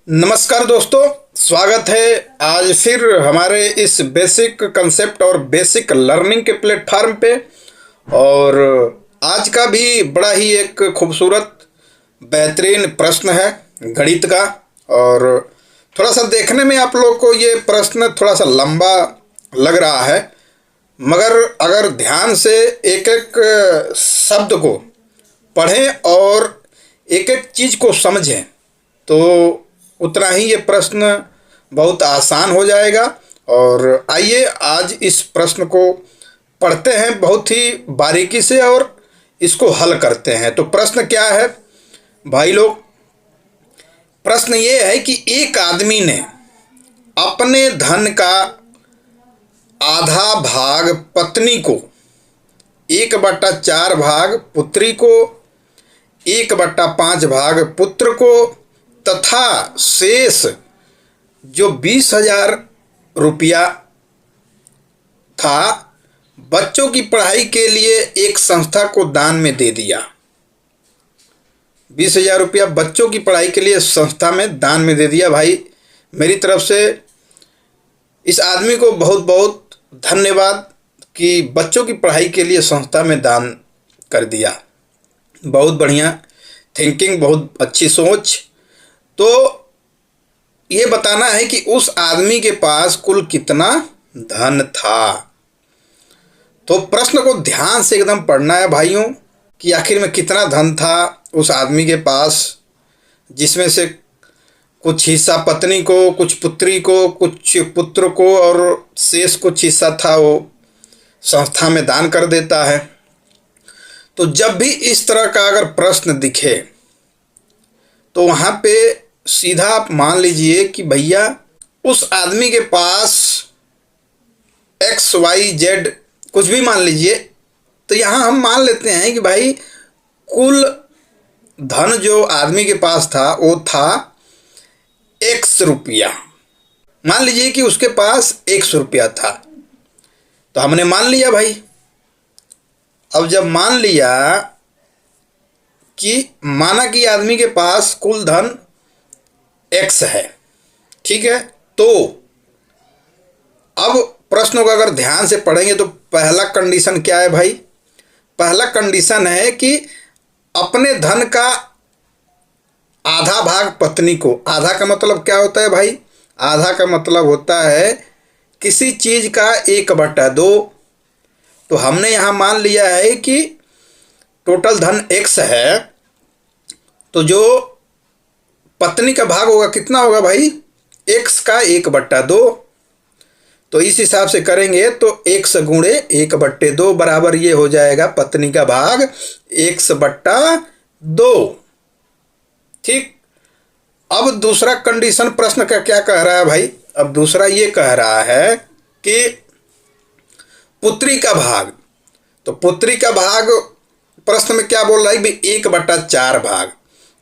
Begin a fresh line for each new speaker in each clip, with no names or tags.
नमस्कार दोस्तों, स्वागत है आज फिर हमारे इस बेसिक कंसेप्ट और बेसिक लर्निंग के प्लेटफार्म पे। और आज का भी बड़ा ही एक खूबसूरत बेहतरीन प्रश्न है गणित का। और थोड़ा सा देखने में आप लोग को ये प्रश्न थोड़ा सा लंबा लग रहा है, मगर अगर ध्यान से एक एक शब्द को पढ़ें और एक एक चीज़ को समझें तो उतना ही ये प्रश्न बहुत आसान हो जाएगा। और आइए आज इस प्रश्न को पढ़ते हैं बहुत ही बारीकी से और इसको हल करते हैं। तो प्रश्न क्या है भाई लोग? प्रश्न ये है कि एक आदमी ने अपने धन का आधा भाग पत्नी को, 1/4 भाग पुत्री को, 1/5 भाग पुत्र को तथा शेष जो 20,000 रुपया था बच्चों की पढ़ाई के लिए एक संस्था को दान में दे दिया। 20,000 रुपया बच्चों की पढ़ाई के लिए संस्था में दान में दे दिया। भाई मेरी तरफ से इस आदमी को बहुत बहुत धन्यवाद कि बच्चों की पढ़ाई के लिए संस्था में दान कर दिया। बहुत बढ़िया थिंकिंग, बहुत अच्छी सोच। तो ये बताना है कि उस आदमी के पास कुल कितना धन था। तो प्रश्न को ध्यान से एकदम पढ़ना है भाइयों कि आखिर में कितना धन था उस आदमी के पास, जिसमें से कुछ हिस्सा पत्नी को, कुछ पुत्री को, कुछ पुत्र को और शेष कुछ हिस्सा था वो संस्था में दान कर देता है। तो जब भी इस तरह का अगर प्रश्न दिखे तो वहाँ पे सीधा आप मान लीजिए कि भैया उस आदमी के पास XYZ कुछ भी मान लीजिए। तो यहाँ हम मान लेते हैं कि भाई कुल धन जो आदमी के पास था वो था X रुपया। मान लीजिए कि उसके पास X रुपया था, तो हमने मान लिया भाई। अब जब मान लिया कि माना कि आदमी के पास कुल धन X है, ठीक है। तो अब प्रश्नों को अगर ध्यान से पढ़ेंगे तो पहला कंडीशन क्या है भाई? पहला कंडीशन है कि अपने धन का आधा भाग पत्नी को। आधा का मतलब क्या होता है भाई? आधा का मतलब होता है किसी चीज़ का 1/2। तो हमने यहाँ मान लिया है कि टोटल धन X है, तो जो पत्नी का भाग होगा कितना होगा भाई? X का 1/2। तो इस हिसाब से करेंगे तो X गुणे 1/2 बराबर ये हो जाएगा पत्नी का भाग X/2। ठीक। अब दूसरा कंडीशन प्रश्न का क्या कह रहा है भाई? अब दूसरा ये कह रहा है कि पुत्री का भाग। तो पुत्री का भाग प्रश्न में क्या बोल रहा है कि 1/4 भाग।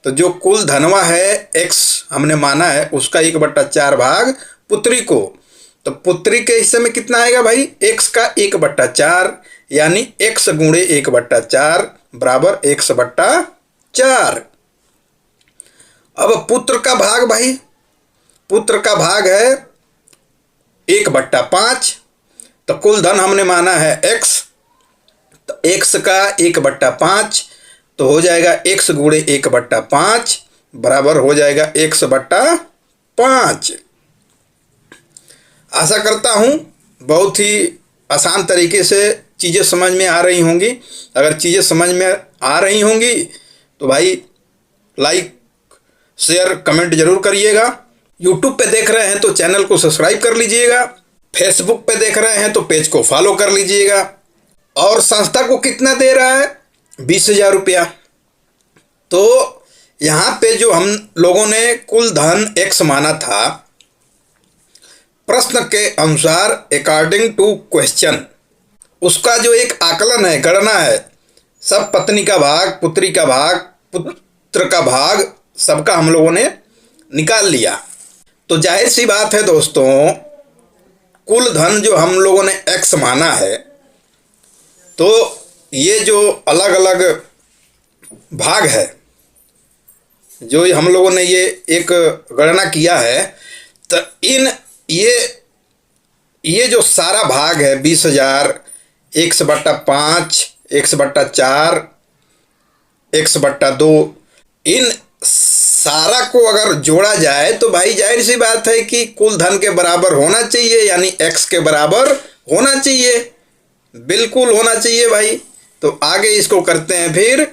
तो जो कुल धनवा है X हमने माना है उसका 1/4 भाग पुत्री को। तो पुत्री के हिस्से में कितना आएगा भाई? X का 1/4 यानी X गुणे 1/4 बराबर X/4। अब पुत्र का भाग भाई, पुत्र का भाग है 1/5। तो कुल धन हमने माना है X, तो X का 1/5 तो हो जाएगा X गुणे 1/5 बराबर हो जाएगा X/5। आशा करता हूँ बहुत ही आसान तरीके से चीज़ें समझ में आ रही होंगी। अगर चीज़ें समझ में आ रही होंगी तो भाई लाइक शेयर कमेंट जरूर करिएगा। यूट्यूब पे देख रहे हैं तो चैनल को सब्सक्राइब कर लीजिएगा। फेसबुक पे देख रहे हैं तो पेज को फॉलो कर लीजिएगा। और संस्था को कितना दे रहा है? 20,000 रुपया। तो यहाँ पे जो हम लोगों ने कुल धन X माना था, प्रश्न के अनुसार अकॉर्डिंग टू क्वेश्चन, उसका जो एक आकलन है, गणना है, सब पत्नी का भाग, पुत्री का भाग, पुत्र का भाग, सबका हम लोगों ने निकाल लिया। तो जाहिर सी बात है दोस्तों, कुल धन जो हम लोगों ने X माना है, तो ये जो अलग अलग भाग है जो हम लोगों ने ये एक गणना किया है, तो ये जो सारा भाग है 20,000, x/5, x/4, x/2, इन सारा को अगर जोड़ा जाए तो भाई जाहिर सी बात है कि कुल धन के बराबर होना चाहिए, यानी x के बराबर होना चाहिए, बिल्कुल होना चाहिए भाई। तो आगे इसको करते हैं फिर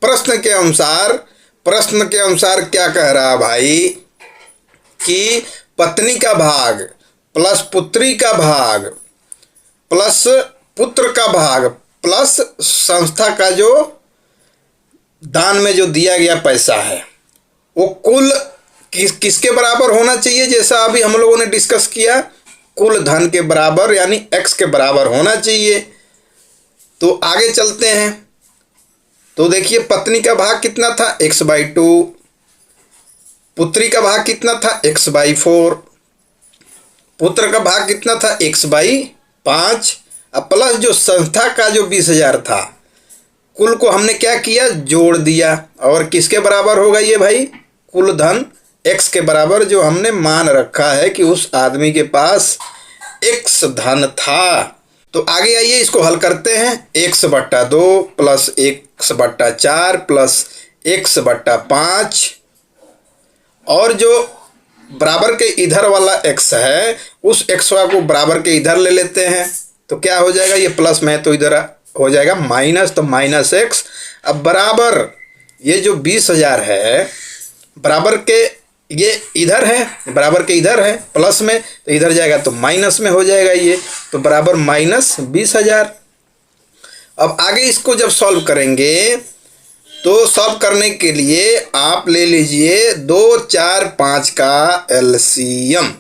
प्रश्न के अनुसार क्या कह रहा भाई कि पत्नी का भाग प्लस पुत्री का भाग प्लस पुत्र का भाग प्लस संस्था का जो दान में जो दिया गया पैसा है वो कुल किसके बराबर होना चाहिए, जैसा अभी हम लोगों ने डिस्कस किया, कुल धन के बराबर यानी x के बराबर होना चाहिए। तो आगे चलते हैं। तो देखिए पत्नी का भाग कितना था, x/2, पुत्री का भाग कितना था, x/4, पुत्र का भाग कितना था, x/5, अब प्लस जो संस्था का जो 20,000 था, कुल को हमने क्या किया, जोड़ दिया, और किसके बराबर होगा ये भाई, कुल धन x के बराबर, जो हमने मान रखा है कि उस आदमी के पास x धन था। तो आगे आइए इसको हल करते हैं। x/2 plus x/4 plus x/5, और जो बराबर के इधर वाला x है उस x को बराबर के इधर ले लेते हैं, तो क्या हो जाएगा, ये प्लस में है तो इधर हो जाएगा माइनस, तो -x। अब बराबर ये जो 20,000 है बराबर के ये इधर है, बराबर के इधर है प्लस में, तो इधर जाएगा तो माइनस में हो जाएगा ये, तो बराबर -20,000। अब आगे इसको जब सॉल्व करेंगे तो सॉल्व करने के लिए आप ले लीजिए 2, 4, 5 का एलसीएम,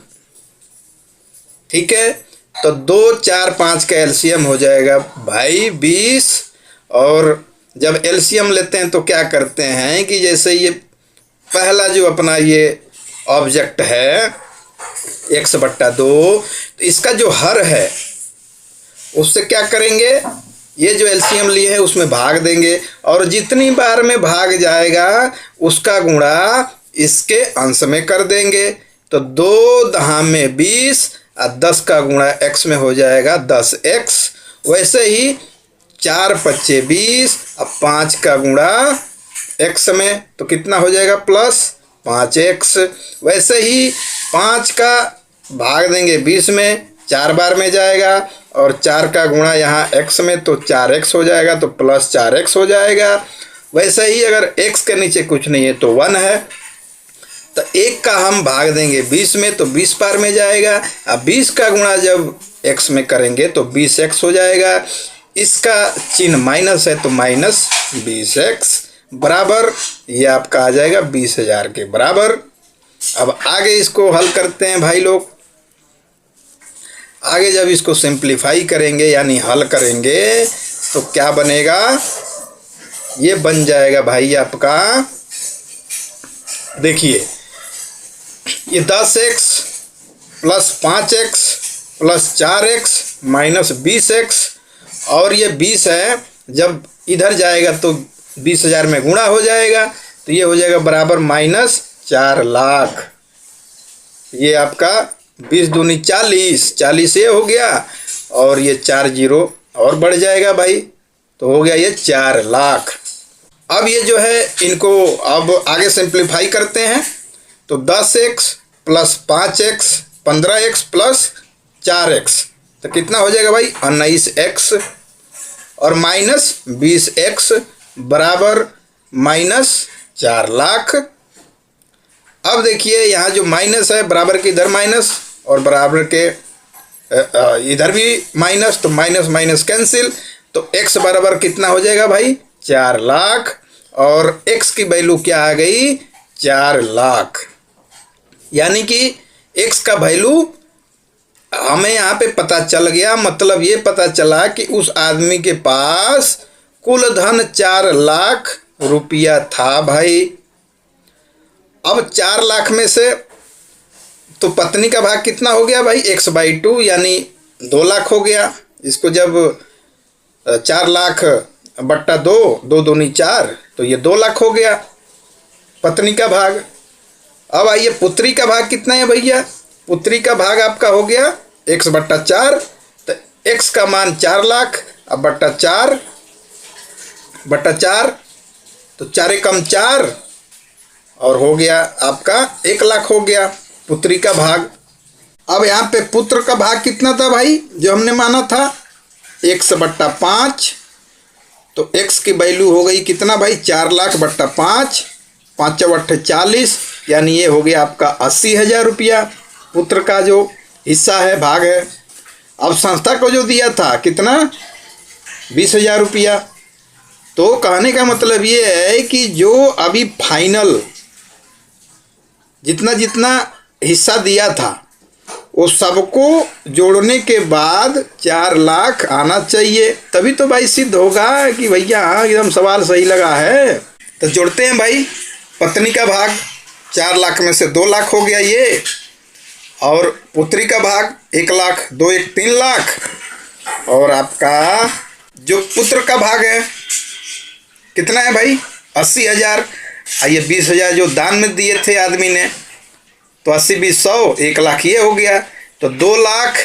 ठीक है। तो 2, 4, 5 का एलसीएम हो जाएगा भाई 20, और जब एलसीएम लेते हैं तो क्या करते हैं कि जैसे ये पहला जो अपना ये ऑब्जेक्ट है x/2, तो इसका जो हर है उससे क्या करेंगे, ये जो एलसीएम लिए है उसमें भाग देंगे, और जितनी बार में भाग जाएगा उसका गुणा इसके अंश में कर देंगे। तो 2 दहा में 20 और 10 का गुणा x में हो जाएगा 10x। वैसे ही 4 × 5 = 20 और 5 का गुणा x में तो कितना हो जाएगा, +5x। वैसे ही 5 का भाग देंगे 20 में, 4 बार में जाएगा, और 4 का गुणा यहाँ x में तो 4x हो जाएगा, तो +4x हो जाएगा। वैसे ही अगर x के नीचे कुछ नहीं है तो 1 है, तो 1 का हम भाग देंगे 20 में तो 20 बार में जाएगा, अब 20 का गुणा जब x में करेंगे तो 20x हो जाएगा। इसका चिन्ह माइनस है तो -20x बराबर ये आपका आ जाएगा 20,000 के बराबर। अब आगे इसको हल करते हैं भाई लोग। आगे जब इसको सिंप्लीफाई करेंगे यानी हल करेंगे तो क्या बनेगा, ये बन जाएगा भाई आपका, देखिए ये 10x + 5x + 4x - 20x, और ये 20 है, जब इधर जाएगा तो 20,000 में गुणा हो जाएगा, तो ये हो जाएगा बराबर -4 लाख। ये आपका 20 दूनी 40, 40 ये हो गया, और ये 4 0 और बढ़ जाएगा भाई, तो हो गया ये 4 लाख। अब ये जो है इनको अब आगे सिंप्लीफाई करते हैं, तो 10x + 5x 15x + 4x, तो कितना हो जाएगा भाई 19x, और -20x बराबर -4 लाख। अब देखिए यहाँ जो माइनस है बराबर के इधर माइनस, और बराबर के इधर भी माइनस, तो माइनस माइनस कैंसिल, तो x बराबर कितना हो जाएगा भाई 4 लाख, और x की वैल्यू क्या आ गई 4 लाख, यानी कि x का वैल्यू हमें यहाँ पे पता चल गया। मतलब ये पता चला कि उस आदमी के पास कुल धन 4 लाख रुपया था भाई। अब 4 लाख में से तो पत्नी का भाग कितना हो गया भाई, x/2 यानी 2 लाख हो गया। इसको जब 4 लाख बट्टा 2, 2 दूनी 4, तो ये 2 लाख हो गया। पत्नी का भाग। अब आइए पुत्री का भाग कितना है भैया। पुत्री का भाग आपका हो गया x/4, तो x का मान 4 लाख, अब बट्टा 4 तो 4 कम 4 और हो गया आपका 1 लाख हो गया पुत्री का भाग। अब यहाँ पे पुत्र का भाग कितना था भाई, जो हमने माना था x/5, तो x की वैल्यू हो गई कितना भाई 4 लाख बट्टा 5, 5×8 = 40, यानी ये हो गया आपका 80,000 रुपया पुत्र का जो हिस्सा है, भाग है। अब संस्था को जो दिया था कितना 20,000 रुपया। तो कहने का मतलब ये है कि जो अभी फाइनल जितना जितना हिस्सा दिया था वो सबको जोड़ने के बाद 4 लाख आना चाहिए, तभी तो भाई सिद्ध होगा कि भैया हाँ एकदम सवाल सही लगा है। तो जोड़ते हैं भाई। पत्नी का भाग 4 लाख में से 2 लाख हो गया ये, और पुत्री का भाग 1 लाख, 2 1 3 लाख, और आपका जो पुत्र का भाग है कितना है भाई 80,000। आइए 20,000 जो दान में दिए थे आदमी ने, तो 80 20 100 1 लाख ये हो गया, तो 2 लाख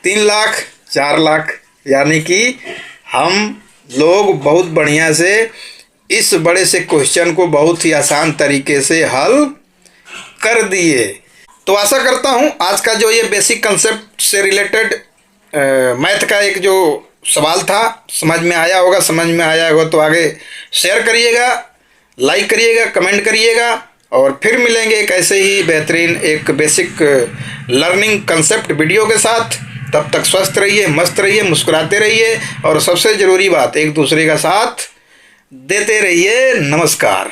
3 लाख 4 लाख, यानी कि हम लोग बहुत बढ़िया से इस बड़े से क्वेश्चन को बहुत ही आसान तरीके से हल कर दिए। तो आशा करता हूँ आज का जो ये बेसिक कंसेप्ट से रिलेटेड मैथ का एक जो सवाल था समझ में आया होगा। समझ में आया होगा तो आगे शेयर करिएगा, लाइक करिएगा, कमेंट करिएगा, और फिर मिलेंगे एक ऐसे ही बेहतरीन एक बेसिक लर्निंग कंसेप्ट वीडियो के साथ। तब तक स्वस्थ रहिए, मस्त रहिए, मुस्कुराते रहिए, और सबसे ज़रूरी बात एक दूसरे का साथ देते रहिए। नमस्कार।